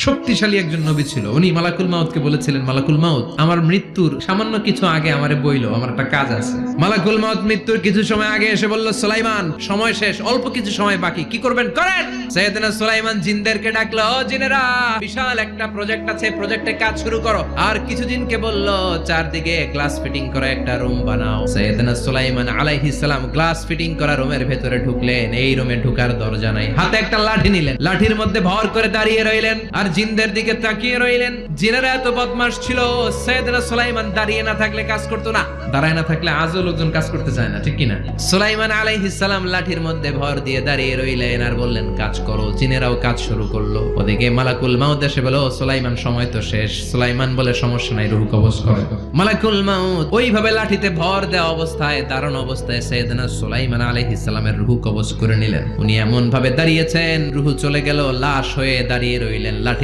শক্তিশালী একজন নবী ছিল। উনি মালাকুল মাউতকে বলেছিলেন, মালাকুল মাউত, আমার মৃত্যুর সামান্য কিছু আগে আমারে বইলো, আমার একটা কাজ আছে। মালাকুল মাউত মৃত্যুর কিছু সময় আগে এসে বলল, সুলাইমান, সময় শেষ, অল্প কিছু সময় বাকি, কি করবেন করেন। সাইয়েদনা সুলাইমান জিনদেরকে ডাকলো, ও জিনেরা, বিশাল একটা প্রজেক্ট আছে, প্রজেক্টে কাজ শুরু করো। আর কিছু জিনকে বলল, চারদিকে গ্লাস ফিটিং করা একটা রুম বানাও। সাইয়েদনা সুলাইমান আলাইহিস সালাম গ্লাস ফিটিং করা রুমের ভেতরে ঢুকলেন। এই রুমে ঢুকার দরজা নাই, হাতে একটা লাঠি নিলেন, লাঠির মধ্যে ভর করে দাঁড়িয়ে রইলেন আর জিনদের দিকে তাকিয়ে রইলেন। জিনেরা এত বদমাশ ছিল, সাইয়েদনা সুলাইমান দাঁড়িয়ে না থাকলে কাজ করতো না, দাঁড়ায় না থাকলে আজও লোকজন কাজ করতে চায় না, ঠিক কিনা? সুলাইমান আলাইহিস সালাম লাঠির মধ্যে ভর দিয়ে দাঁড়িয়ে রইলেন আর বললেন, কাজ করো। জিনেরাও কাজ শুরু করলো। ওদিকে মালাকুল মাউত এসে বলো, সুলাইমান, সময় তো শেষ। সুলাইমান বলে, সমস্যা নাই, রূহ কবজ করো। মালাকুল মাউত ওইভাবে লাঠিতে ভর দেওয়া অবস্থায়, দাঁড়ানো অবস্থায় সাইয়েদনা সুলাইমান আলাইহিস সালামের রূহ কবজ করে নিলেন। উনি এমন ভাবে দাঁড়িয়েছেন, রূহ চলে গেল, লাশ হয়ে দাঁড়িয়ে রইলেন। লাঠি